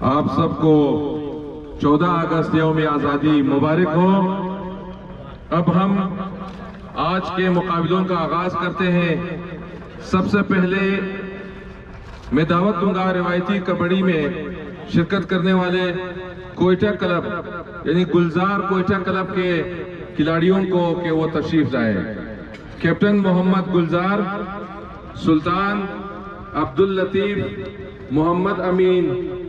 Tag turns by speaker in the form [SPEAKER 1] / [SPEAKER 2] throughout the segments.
[SPEAKER 1] आप सबको 14 अगस्त यौम आज़ादी मुबारक हो। अब हम आज के मुकाबलों का आगाज करते हैं। सबसे पहले मैं दावत दूंगा रिवायती कबड्डी में शिरकत करने वाले कोयटा क्लब यानी गुलजार कोयटा क्लब के खिलाड़ियों को कि वो तशरीफ लाए। कैप्टन मोहम्मद गुलजार, सुल्तान, अब्दुल लतीफ, मोहम्मद अमीन,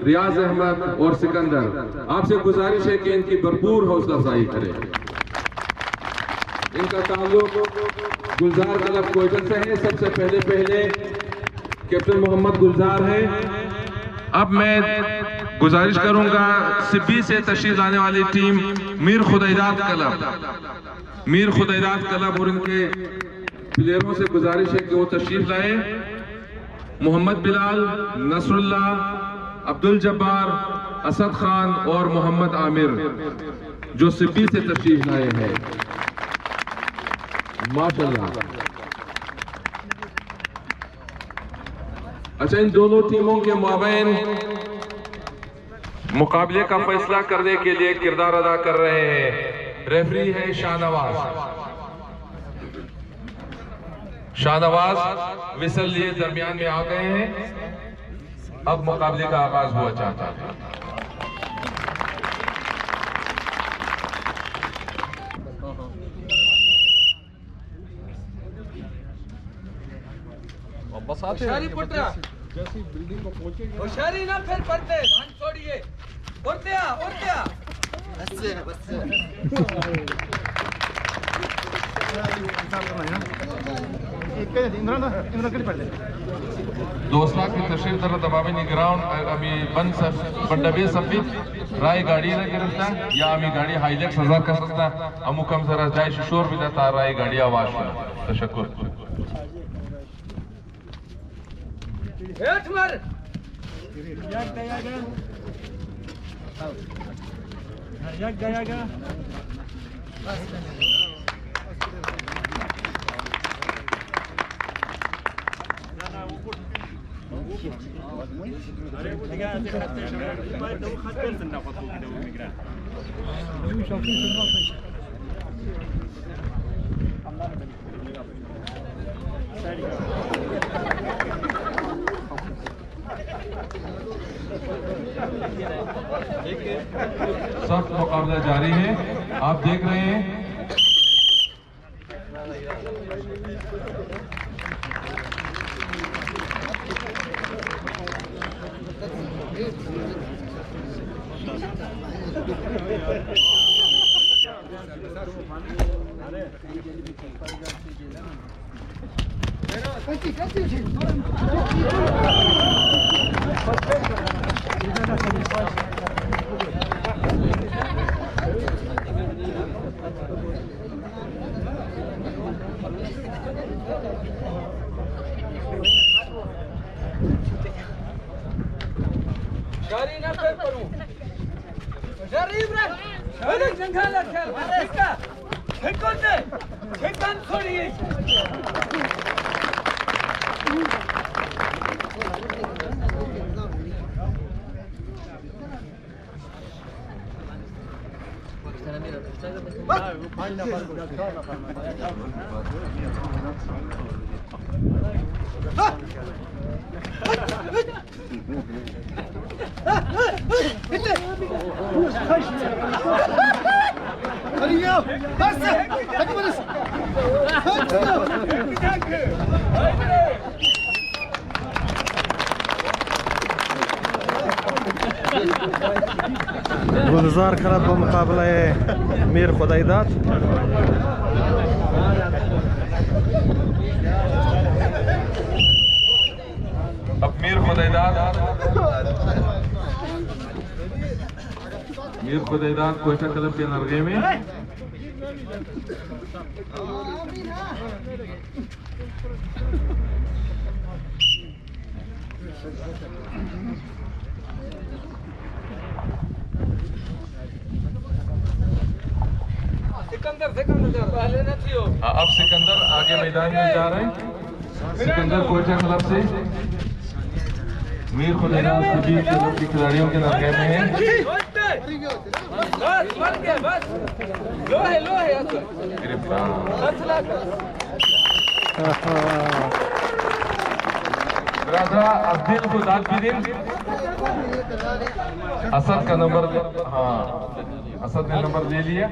[SPEAKER 1] रियाज अहमद और सिकंदर, आपसे गुजारिश है कि इनकी भरपूर हौसला अफजाई करें। इनका ताल्लुक गुलजार क्लब कोयटा से है। सबसे पहले कैप्टन मोहम्मद गुलजार है। अब मैं गुजारिश करूंगा सिब्बी से तशरीफ लाने वाली टीम मीर खुदैदात क्लब और इनके प्लेयरों से गुजारिश है कि वो तशरीफ लाए। मोहम्मद बिलाल, नसरुल्ला, अब्दुल जब्बार, असद खान और मोहम्मद आमिर जो सिब्बी से तशरीफ लाए हैं। माशाल्लाह। अच्छा, इन दोनों टीमों के माबैन मुकाबले का फैसला करने के लिए किरदार अदा कर रहे हैं रेफरी है शाहनवाज। विसल लिए दरमियान में आ गए हैं। अब मुकाबले का आगाज हुआ चाहता है।
[SPEAKER 2] होशियारी पुत्र जैसी बिल्डिंग को पहुंचेंगे होशियारी ना फिर पड़ते धान छोड़िए उड़ते आ
[SPEAKER 1] दोस्ता की तशरीफ दर दबावी ग्राउंड अमी बंडबे सफी राय गाड़ी ना गिरफ्ता या अमी गाड़ी हाईजैक सजा कर सकता अमुक हम जरा जाय शोर भी देता राय गाड़ी आवाज कर तशक्कुर।
[SPEAKER 2] हेठ मार जाएगा
[SPEAKER 1] सख्त मुकाबला जारी है। आप देख रहे हैं
[SPEAKER 2] गाड़ी ना फिर करूं शरीफ रे अरे जंगल खेल ठेका ठेकन दे ठेकन छोड़िए
[SPEAKER 3] गुलजार क्लब मुकाबला मीर खुदैदात।
[SPEAKER 1] अब मीर खुदैदात कोयटा क्लब के नरगे में
[SPEAKER 2] सिकंदर पहले न थी हो।
[SPEAKER 1] अब सिकंदर आगे मैदान में जा रहे हैं। सिकंदर कोयटा क्लब से मीर खुदैदा सभी क्लब के खिलाड़ियों के नरगे में है। अब्दुल खुदात भी दिन असद का नंबर, हाँ असद ने नंबर ले लिया।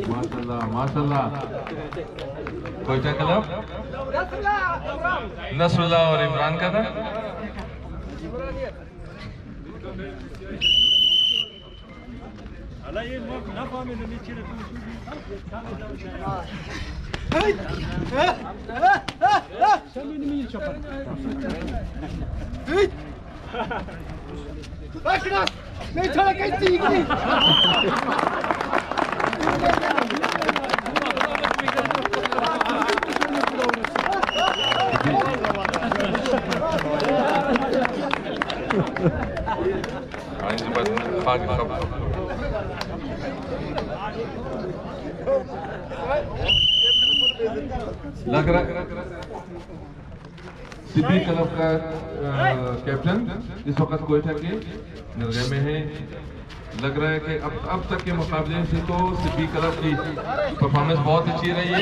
[SPEAKER 1] माशाल्लाह माशाल्लाह। कोयटा क्लब नसरुल्लाह और इमरान का था।
[SPEAKER 4] नहीं छोड़ा कहीं ठीक नहीं।
[SPEAKER 1] लग रहा सिटी क्लब का कैप्टन इस वक्त कोयटा के नरगे में है। लग रहा है कि अब तक के मुकाबले से तो सिटी क्लब की परफॉर्मेंस बहुत अच्छी रही है।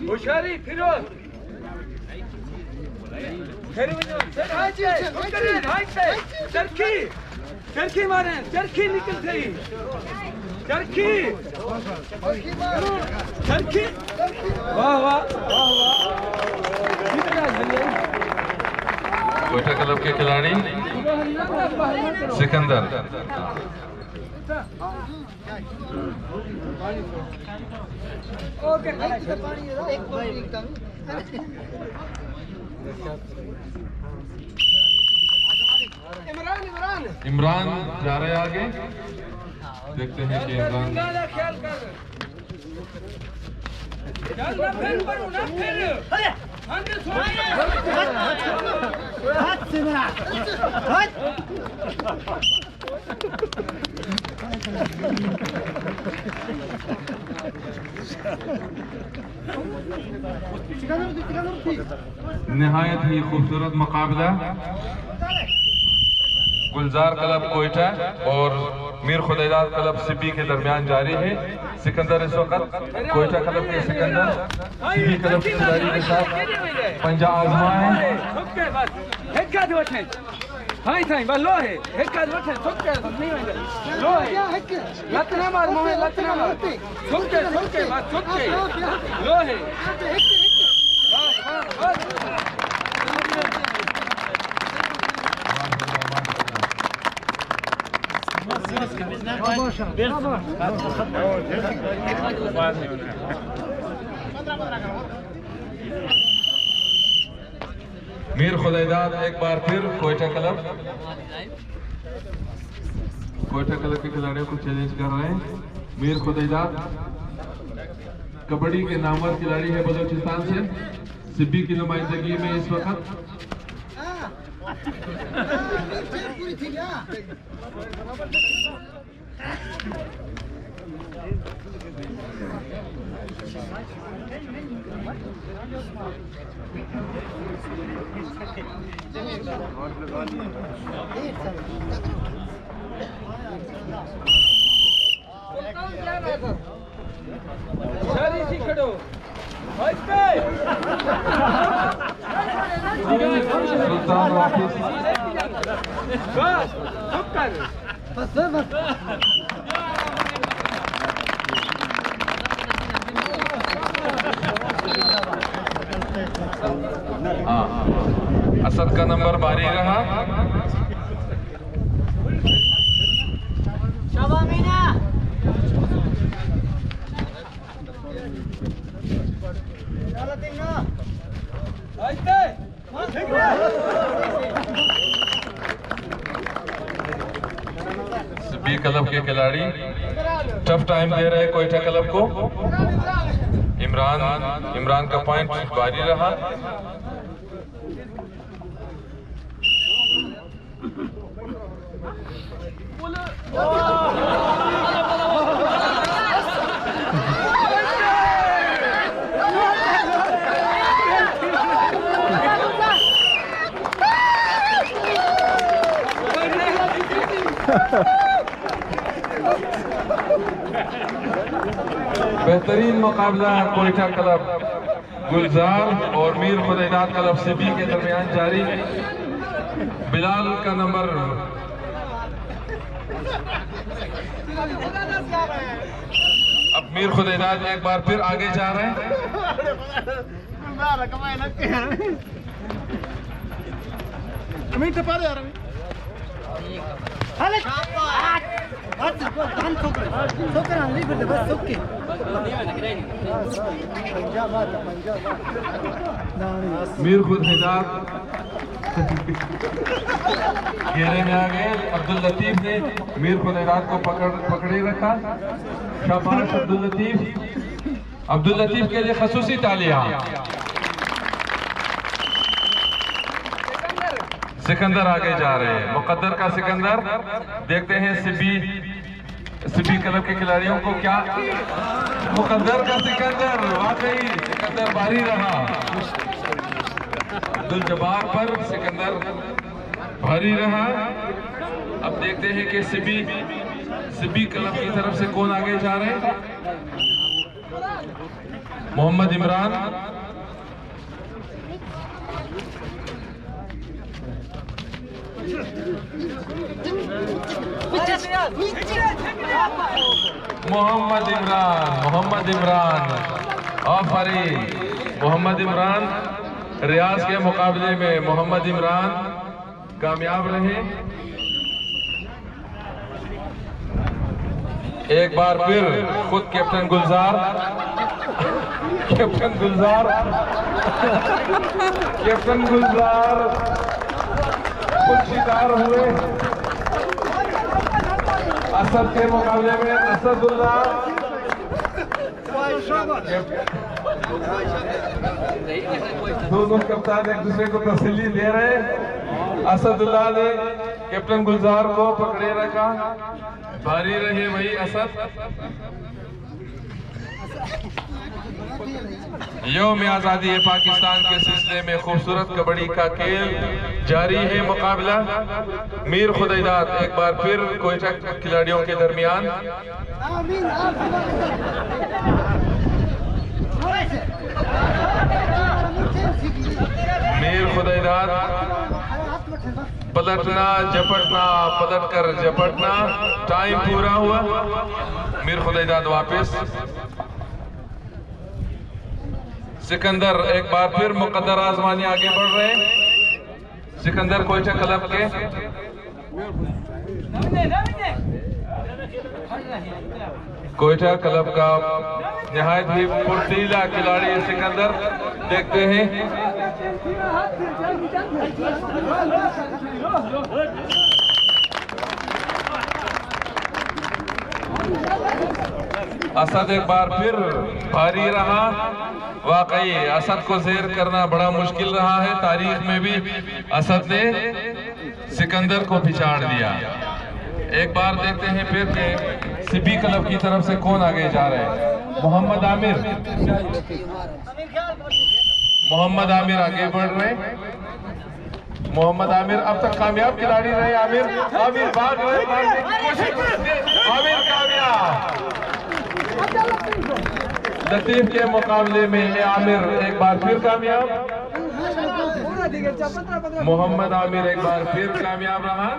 [SPEAKER 2] होशियारी फिरोज चरखी मारे, चरखी निकल गई, चरखी चरखी। वाह वाह
[SPEAKER 1] कोयटा क्लब के खिलाड़ी सिकंदर। इमरान जा रहे आगे, देखते हैं कि इमरान
[SPEAKER 2] ख्याल कर। चल ना फिर पड़ो ना फिर।
[SPEAKER 4] हाथ से मेरा हाथ।
[SPEAKER 1] निहायत ही खूबसूरत मुकाबला गुलजार क्लब कोयटा और मीर खुदैदा क्लब सिब्बी के दरमियान जारी है। सिकंदर इस वक्त कोयटा क्लब के सिकंदर सिब्बी क्लब की खिलाड़ी के साथ पंजा आजमा है।
[SPEAKER 2] हाय थाई बस लो है एक का वठे सोके नहीं वेंदे लो है लतना मार मोहे लतना मार सोके सोके बस सोके लो है
[SPEAKER 1] मीर खुदैदाद एक बार फिर कोयटा क्लब के खिलाड़ियों को चैलेंज कर रहे हैं। मीर खुदैदाद कबड्डी के नामवर खिलाड़ी है बलूचिस्तान से, सिब्बी की नुमाइंदगी में इस वक्त।
[SPEAKER 2] सारी सी खड़ो भाई पे
[SPEAKER 1] सुल्तान हाफिज
[SPEAKER 2] बस चुप कर
[SPEAKER 4] बस बस
[SPEAKER 1] असद का नंबर बारी रहा।
[SPEAKER 4] शाबामीना
[SPEAKER 2] भाई पे
[SPEAKER 1] सिब्बी क्लब के खिलाड़ी टफ टाइम दे रहे कोयटा क्लब को। इमरान का पॉइंट भारी रहा। बेहतरीन मुकाबला कोयटा क्लब गुलजार और मीर खुदैदाद क्लब सिबी के दरमियान जारी। बिलाल का नंबर अब मीर खुदैदाद एक बार फिर आगे जा रहे हैं। मीर खुदैदाद घेरे में आ गए। अब्दुल लतीफ ने मीर खुदैदाद को पकड़े रखा। शाबाश अब्दुल लतीफ। अब्दुल लतीफ के लिए खसूसी तालियां। सिकंदर आगे जा रहे हैं। मुकद्दर का सिकंदर। देखते हैं सिबी क्लब के खिलाड़ियों को क्या। मुकद्दर का सिकंदर, वाकई सिकंदर भारी रहा। अब्दुल जब्बार पर सिकंदर भारी रहा। अब देखते हैं कि सिबी क्लब की तरफ से कौन आगे जा रहे हैं। मोहम्मद इमरान। मोहम्मद इमरान आफरीन। मोहम्मद इमरान रियाज के मुकाबले में मोहम्मद इमरान कामयाब रहे। एक बार फिर खुद कैप्टन गुलजार खुद शिकार हुए। असद के मुकाबले में असदुल्लाह। दोनों कप्तान एक दूसरे को तसल्ली दे रहे। असदुल्लाह ने कैप्टन गुलजार को पकड़े रखा। भारी रहे वही असद। यौम आज़ादी पाकिस्तान के सिलसिले में खूबसूरत कबड्डी का खेल जारी है। मुकाबला मीर खुदैदाद एक बार फिर कोयटा खिलाड़ियों के दरमियान। मीर खुदैदाद पलटना झपटना, पलटकर झपटना। टाइम पूरा हुआ। मीर खुदैदाद वापस। सिकंदर एक बार फिर मुकद्दर आजमानी आगे बढ़ रहे हैं। सिकंदर कोयटा क्लब के। कोयटा क्लब का निहायत ही फुर्तीला खिलाड़ी सिकंदर। देखते हैं असद एक बार फिर भारी रहा। वाकई असद को ज़ेर करना बड़ा मुश्किल रहा है। तारीख में भी असद ने सिकंदर को पिछाड़ दिया। एक बार देखते हैं फिर के सिबी क्लब की तरफ से कौन आगे जा रहे हैं। मोहम्मद आमिर आगे बढ़ रहे। मोहम्मद आमिर अब तक कामयाब खिलाड़ी रहे। आमिर भाग रहे, भागने की कोशिश करते। आमिर कामयाब। लतीफ के मुकाबले में आमिर एक बार फिर कामयाब। मोहम्मद आमिर एक बार फिर कामयाब रहा।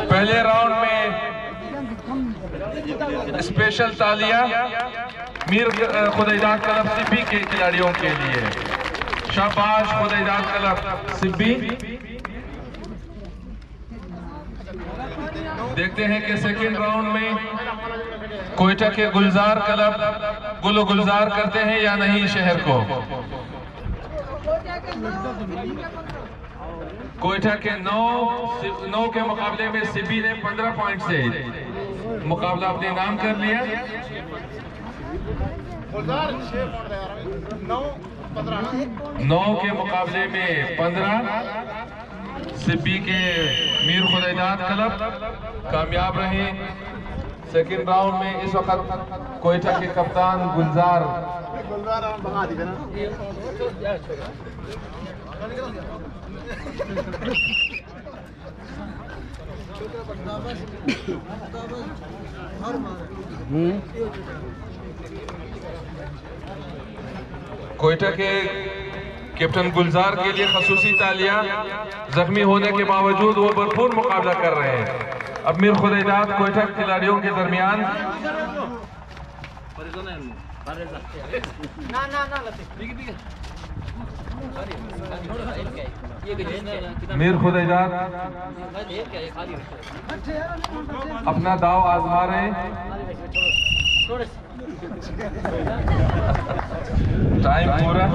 [SPEAKER 1] पहले राउंड में स्पेशल तालियां मीर खुदैदाद क्लब सिबी के खिलाड़ियों के लिए। शाबाश खुदैदाद क्लब सिबी। देखते हैं कि सेकेंड राउंड में कोयटा के गुलजार क्लब गुलजार करते हैं या नहीं शहर को। कोयटा के 9 के मुकाबले में सिब्बी ने 15 पॉइंट से मुकाबला अपने नाम कर लिया। 9 के मुकाबले में 15 सिब्बी के मीर खुदैदाद क्लब कामयाब रहे। सेकंड राउंड में इस वक्त कोयटा के कप्तान गुलजार कोयटा के कैप्टन गुलजार के लिए खसूसी तालियां। जख्मी होने के बावजूद वो भरपूर मुकाबला कर रहे हैं। अब मीर खुदैदाद कोयटा खिलाड़ियों के दरमियान मीर खुदैदाद अपना दाव आजमा रहे हैं। टाइम पूरा।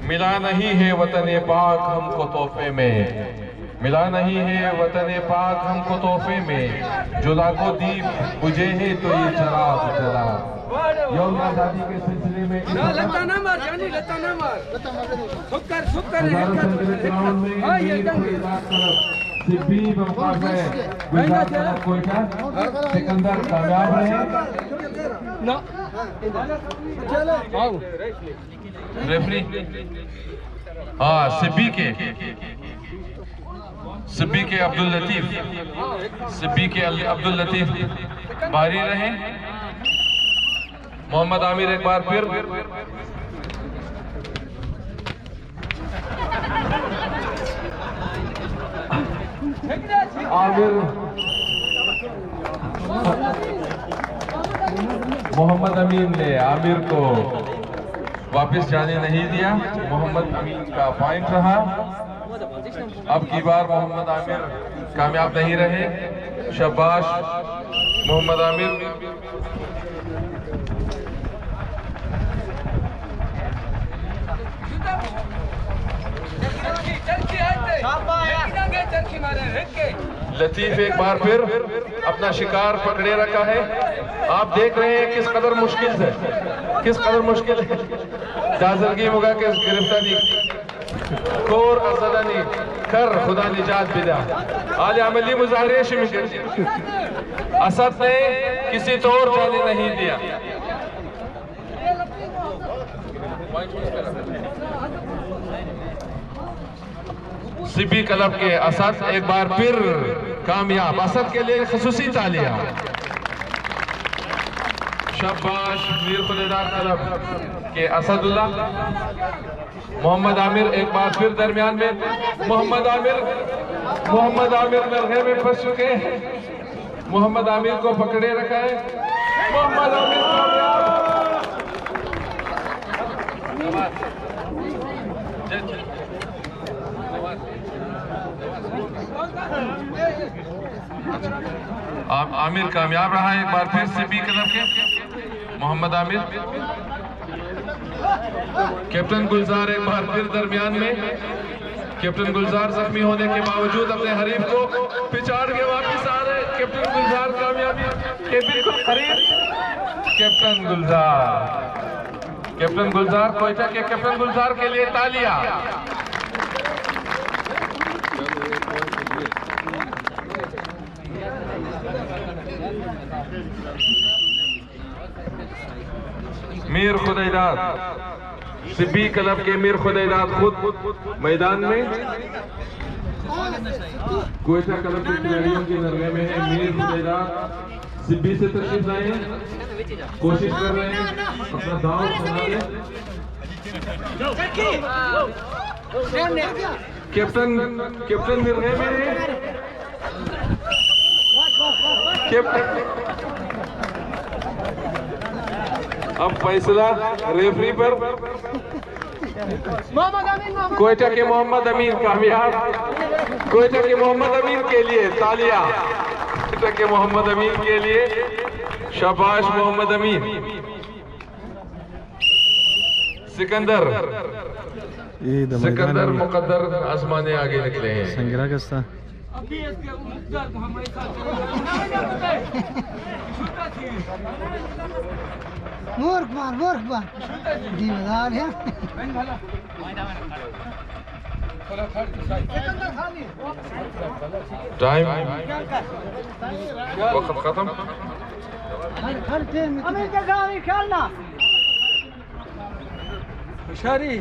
[SPEAKER 1] मिला नहीं है वतन पाक हमको तोहफे में, मिला नहीं है वतन पाक हमको तोहफे में, जो लाखों दीप बुझे हैं तो ये चराग जला। यौम आजादी के सिलसिले में
[SPEAKER 2] लता ना मार जानी, लता ना मार, सुकर सुकर
[SPEAKER 1] सिब्बी कोयटा सिकंदर कामयाब रहे। रेफरी सिब्बी के अब्दुल लतीफ बारी रहे। मोहम्मद आमिर एक बार फिर मोहम्मद अमीन ने आमिर को वापस जाने नहीं दिया। मोहम्मद अमीन का पॉइंट रहा। अब की बार मोहम्मद आमिर कामयाब नहीं रहे। शाबाश मोहम्मद आमिर। लतीफ एक बार फिर अपना शिकार पकड़े रखा है। आप देख रहे हैं किस कदर मुश्किल है दाजरगी मुगा के गिरफ्तारी कोर अजदानी कर खुदा निजात बिदा आले अमली मुजाहरे शिमिकर असद ने किसी तौर जाने नहीं दिया। सिब्बी क्लब के असद एक बार फिर कामयाब। असद के लिए खसूसी तालियां। शाबाश मीर खुदैदाद क्लब के असदुल्लाह। मोहम्मद आमिर एक बार फिर दरमियान में। मोहम्मद आमिर नरगे में फंस चुके हैं। मोहम्मद आमिर को पकड़े रखा है। मोहम्मद आमिर आमिर कामयाब रहा एक बार फिर सिब्बी क्लब के। मोहम्मद आमिर। कैप्टन गुलजार एक बार फिर दरमियान में। कैप्टन गुलजार जख्मी होने के बावजूद अपने हरीफ को पिछाड़ के वापस आ रहे। कैप्टन गुलजार कामयाबी के बिल्कुल करीब। कैप्टन गुलजार कोयटा के कैप्टन गुलजार के लिए तालियां। मीर खुदैदाद सिब्बी क्लब के मीर खुदैदाद खुद मैदान में। कोयटा क्लब के खिलाड़ियों के नरगे में है। मीर खुदैदाद सिब्बी से तशरीफ लाए, कोशिश कर रहे हैं अपना दाव बनाने। कैप्टन नरगे में है। अब फैसला रेफरी पर। कोयटा के मोहम्मद अमीन कामयाब। कोयटा के मोहम्मद अमीन के लिए तालियां। कोयटा के मोहम्मद अमीन के लिए शाबाश मोहम्मद अमीन। सिकंदर सिकंदर मुकद्दर आसमाने आगे निकले हैं।
[SPEAKER 3] संगिरा कस्ता
[SPEAKER 2] अभी इसके मुकद्दर हमारे साथ
[SPEAKER 4] मूर्ख मार जिम्मेदार है
[SPEAKER 1] टाइम वक्त खत्म।
[SPEAKER 4] हमें जगह खेलना
[SPEAKER 2] हुशारी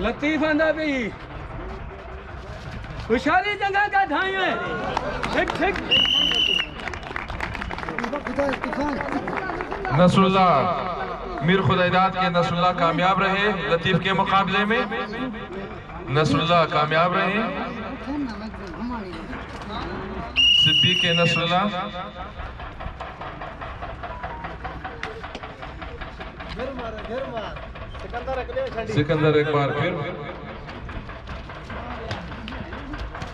[SPEAKER 2] लतीफ आंदा भी हुशारी जगह का ढाई है। ठीक ठीक
[SPEAKER 1] नसरुल्लाह मीर खुदाइदाद के नसरुल्लाह कामयाब रहे लतीफ के मुकाबले में। नसरुल्लाह कामयाब रहे। सिद्दीक के नसरुल्लाह सिकंदर एक बार फिर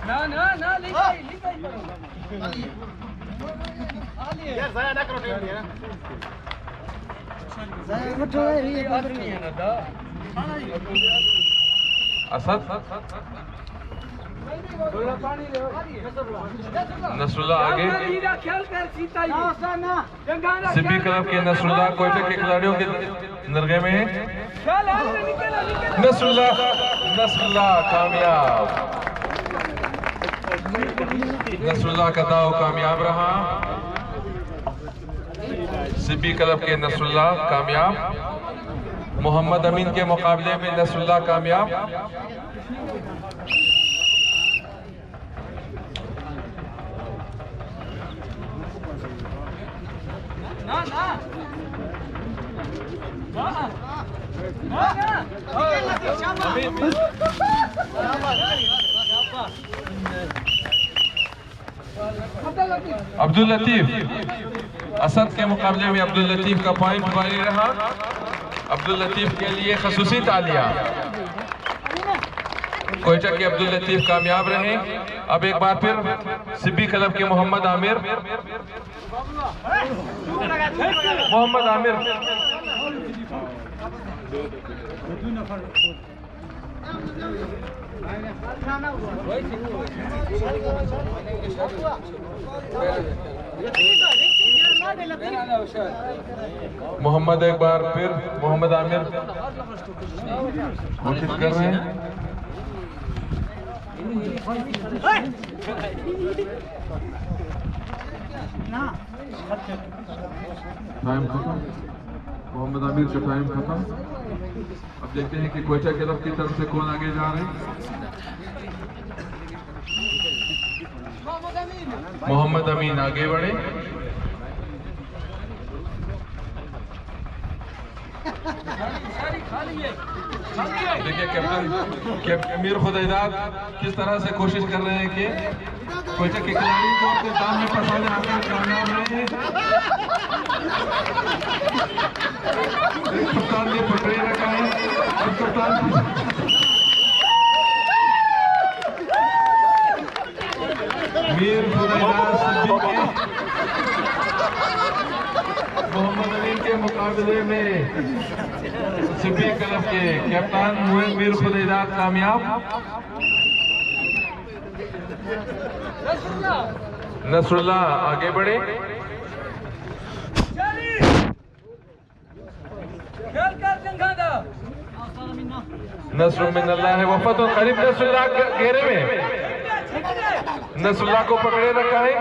[SPEAKER 2] ना ना ना ले गई
[SPEAKER 4] यार जाया ना करो टीम ना जाया मत हो ये आदमी है ना दा
[SPEAKER 1] असद नसरुल्लाह आगे।
[SPEAKER 2] ख्याल कर सीता ही
[SPEAKER 1] सिब्बी क्लब के नसरुल्लाह कोयटा के खिलाड़ियों के नरगे में है। नसरुल्लाह कामयाब। नसरुल्लाह का दाव कामयाब रहा। सिब्बी क्लब के नसरुल्लाह कामयाब। मोहम्मद अमीन के मुकाबले में नसरुल्लाह कामयाब।
[SPEAKER 2] ना ना
[SPEAKER 1] अब्दुल लतीफ असद के मुकाबले में अब्दुल लतीफ का पॉइंट जारी रहा। अब्दुल लतीफ के लिए खसूसी तालियां। कोयटा के अब्दुल लतीफ कामयाब रहे। अब एक बार फिर सिब्बी क्लब के मोहम्मद आमिर मोहम्मद एक बार फिर मोहम्मद आमिर कोशिश कर रहे हैं। टाइम खत्म। मोहम्मद आमिर का टाइम खत्म। अब देखते हैं कि कोयटा क्लब की तरफ से कौन आगे जा रहे हैं। मोहम्मद अमीन आगे बढ़े। देखिए कैप्टन मीर खुदाइदाद किस तरह से कोशिश कर रहे हैं कि कोयटा के खिलाड़ी को अपने दाम में फंसाने में कामयाब रहे हैं। कप्तान ने पकड़े रखा है और कप्तान मीर खुदाइदाद मोहम्मद अमीन के मुकाबले में सिब्बी क्लब के कप्तान हुए मीर खुदाइदाद कामयाब। नसरुल्लाह आगे बढ़े। नसर मिनल्लाह है वफत करीब। नसरुल्लाह घेरे में नसरुल्लाह को पकड़े रखा है।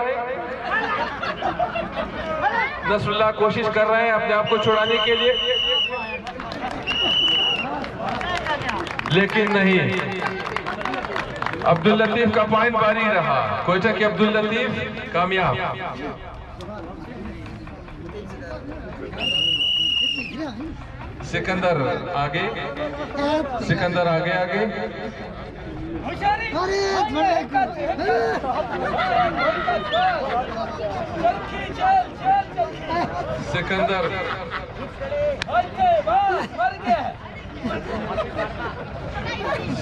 [SPEAKER 1] नसरुल्लाह कोशिश कर रहे हैं अपने आप को छुड़ाने के लिए लेकिन नहीं। अब्दुल लतीफ का पॉइंट बारी रहा। कोयटा के अब्दुल लतीफ कामयाब। सिकंदर आगे। सिकंदर आगे आगे। सिकंदर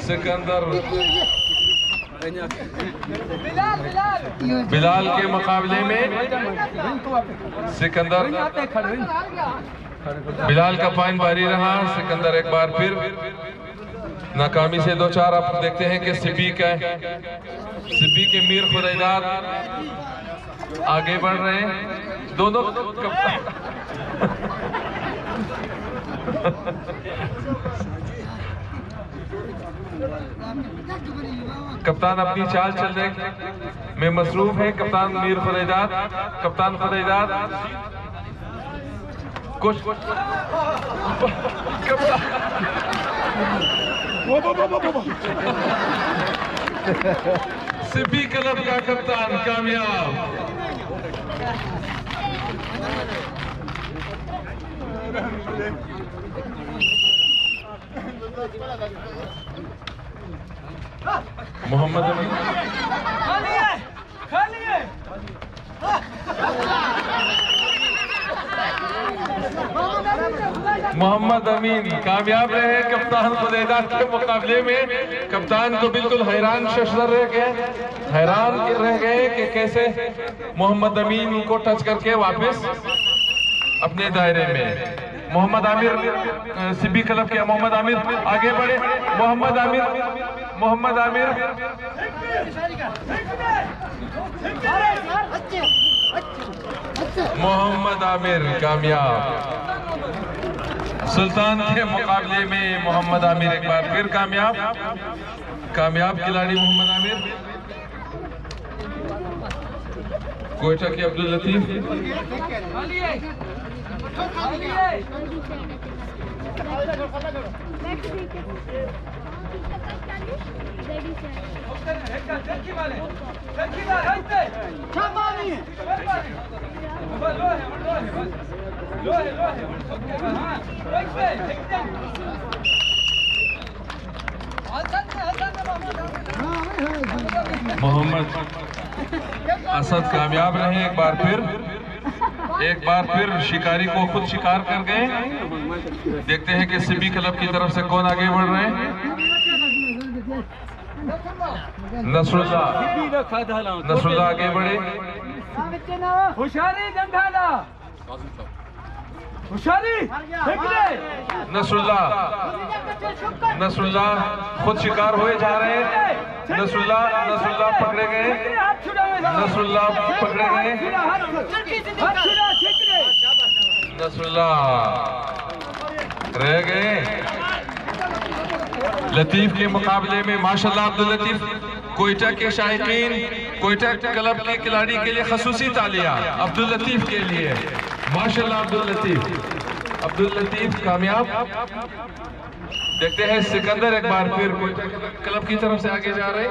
[SPEAKER 1] सिकंदर बिलाल के मुकाबले में सिकंदर। बिलाल का पॉइंट भारी रहा। सिकंदर एक बार फिर नाकामी से दो चार। आप देखते हैं कि सिब्बी के मीर खुदैदाद आगे बढ़ रहे हैं। दोनों कप्तान अपनी चाल चलने में मसरूफ है। कप्तान मीर खुदैदाद, कप्तान खुदैदाद कुछ सिब्बी क्लब का कप्तान कामयाब। मोहम्मद अमीन मोहम्मद अमीन कामयाब रहे कप्तान खुदैदाद के मुकाबले में। कप्तान को बिल्कुल हैरान शशर रह गए कि कैसे मोहम्मद अमीन को टच करके वापस अपने दायरे में। मोहम्मद आमिर सिब्बी क्लब के मोहम्मद आमिर आगे बढ़े। मोहम्मद आमिर कामयाब। सुल्तान के मुकाबले में मोहम्मद आमिर एक बार फिर कामयाब खिलाड़ी मोहम्मद आमिर। कोयटा के अब्दुल लतीफ मोहम्मद असद कामयाब रहे। एक बार फिर शिकारी को खुद शिकार कर गए। देखते हैं कि सिब्बी क्लब की तरफ से कौन आगे बढ़ रहे हैं। नसरुल्लाह आगे बढ़े। नसरुल्लाह खुद शिकार हुए जा रहे हैं। नसरुल्लाह पकड़े गए। नसरुल्लाह रह गए। लतीफ के मुकाबले में माशाल्लाह अब्दुल लतीफ। कोयटा के शायकीन, कोयटा क्लब के खिलाड़ी के लिए खसूसी तालियां अब्दुल लतीफ के लिए। माशाल्लाह अब्दुल लतीफ कामयाब। देखते हैं सिकंदर एक बार फिर कोयटा क्लब की तरफ से आगे जा रहे।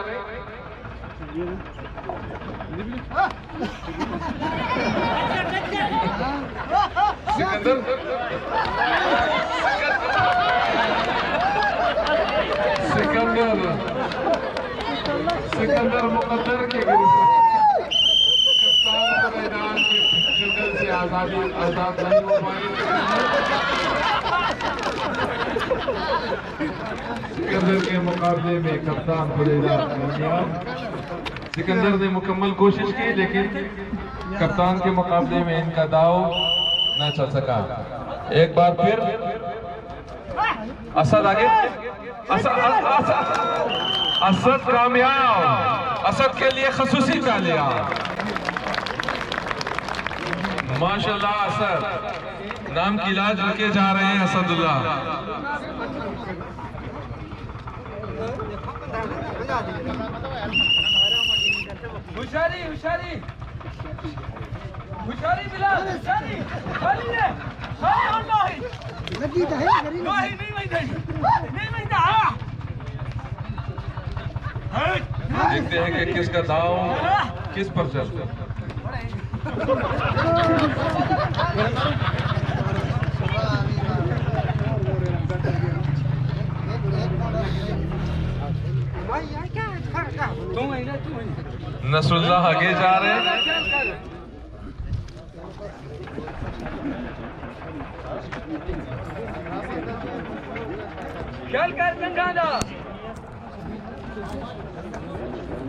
[SPEAKER 1] सिकंदर मुकद्दर के जुगल से आजाद नहीं हो पाई। सिकंदर के मुकाबले में कप्तान खुदैदाद कामयाब। सिकंदर ने मुकम्मल कोशिश की लेकिन कप्तान के मुकाबले में इनका दाव न चल सका। एक बार फिर असद आगे। असद कामयाब। असद के लिए खसूसी तालियां। माशाल्लाह असद नाम की लाज रखे जा रहे हैं असदुल्लाह।
[SPEAKER 2] हुशारी बिलाल हुशारी खाली है
[SPEAKER 4] लगी तो है
[SPEAKER 1] देखते हैं कि किसका दाव किस पर चलता है। नसरुल्लाह आगे जा रहे हैं।
[SPEAKER 2] चल कर जंगाना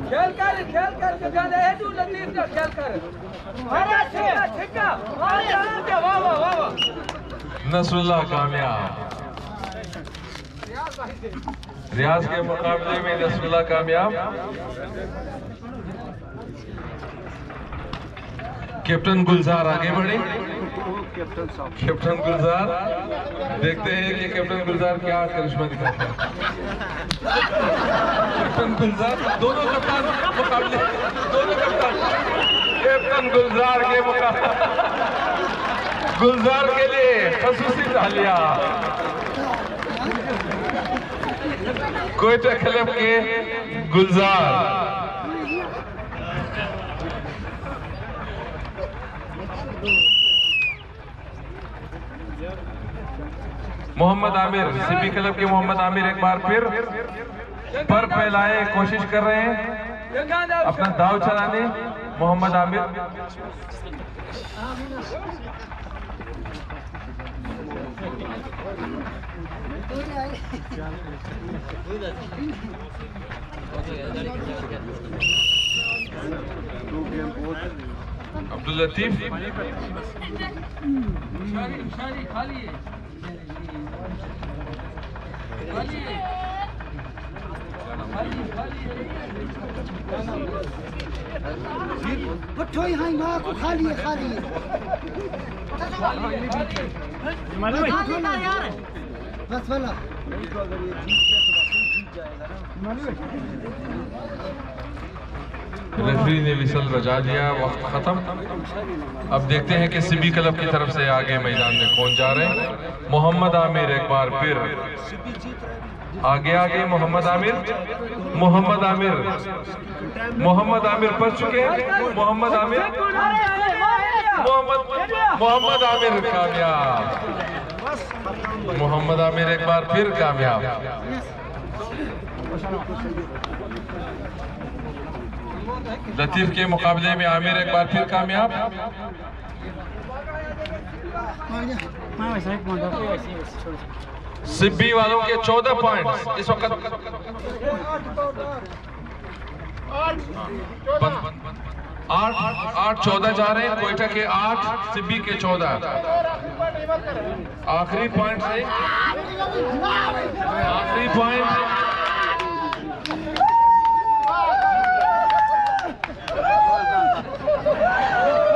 [SPEAKER 2] खेल कर गाने है तू लतीफ ने खेल कर अरे ठेका वाह वाह वाह
[SPEAKER 1] नसरुल्लाह कामयाब। रियाज के मुकाबले में नसरुल्लाह कामयाब। कैप्टन गुलजार आगे बढ़े। कैप्टन गुलजार, देखते हैं कि कैप्टन गुलजार क्या करिश्मा दिखाते हैं। कैप्टन गुलजार, दोनों कप्तान मुकाबले, दोनों कप्तान। कैप्टन गुलजार के मुकाबले, गुलजार के लिए खसूसी तालियां। कोयटा क्लब के गुलजार। मोहम्मद आमिर, सीपी क्लब के मोहम्मद आमिर एक बार फिर पर फैलाए कोशिश कर रहे हैं अपना दाव चलाने। मोहम्मद आमिर अब्दुल लतीफ
[SPEAKER 2] खाली
[SPEAKER 4] उठो यहाँ माँ को खाली है बस वाला
[SPEAKER 1] रेफरी ने विसल बजा दिया, वक्त खत्म। अब देखते हैं कि सीबी क्लब की तरफ से आगे मैदान में कौन जा रहे हैं। मोहम्मद आमिर एक बार फिर आगे मोहम्मद आमिर पढ़ चुके हैं। मोहम्मद आमिर कामयाब। मोहम्मद आमिर एक बार फिर कामयाब। लतीफ के मुकाबले में आमिर एक बार फिर कामयाब। सिब्बी वालों के 14 पॉइंट्स इस वक्त 8-14 जा रहे हैं। कोयटा के 8, सिब्बी के 14। आखिरी पॉइंट से आखिरी पॉइंट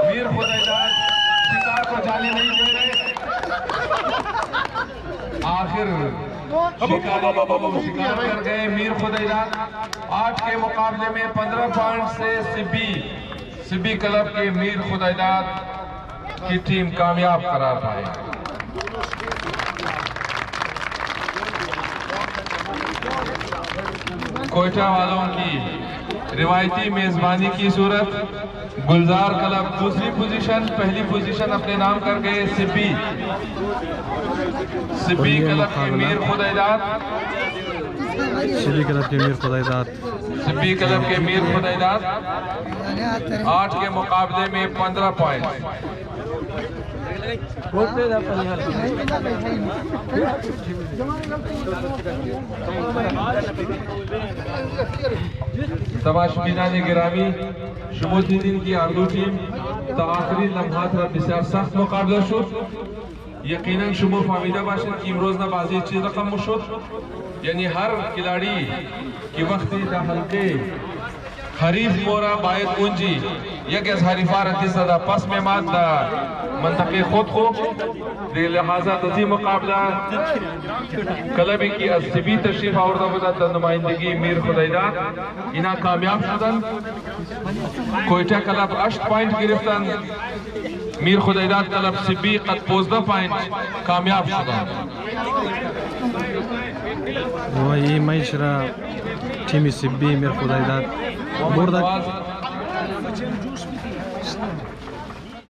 [SPEAKER 1] मीर खुदाइदाद शिकार को जाने नहीं दे रहे। आखिर शिकार कर गए मीर खुदाइदाद। 8 के मुकाबले में 15 पॉइंट से सिब्बी क्लब के मीर खुदाइदाद की टीम कामयाब करार पाए। कोयटा वालों की रिवायती मेजबानी की सूरत गुलजार क्लब दूसरी पोजीशन, पहली पोजीशन अपने नाम कर गए सिब्बी क्लब के मीर खुदाइदाद।
[SPEAKER 3] सिब्बी क्लब के मीर खुदाइदाद
[SPEAKER 1] 8 के मुकाबले में 15 पॉइंट। तमाशबीनान गिरामी, शुमुद्दीन की आर्दू टीम आखिरी लम्हात बिस्यार सख्त मुकाबला शुद। यकीनन शुमो फामिदा बाशन की रोजना बाजी चीज रकम मुशुद, यानी हर खिलाड़ी की वक्ती हल्के हरीफ मोरा बायत कुंजी यस हरीफा रती सदा पस में मादा मंतके खुद को लिहाजा तजी मुकाबला क्लब की असबी तशरीफ और नुमाइंदगी मीर खुदाइदाद इना कामयाब शुदन। कोयटा क्लब 8 पॉइंट गिरफ्तन। मीर खुदाइदाद क्लब सिब्बी कद 15 पॉइंट कामयाब शुदन।
[SPEAKER 3] वही मैशरा टीम सिब्बी मीर खुदाइदाद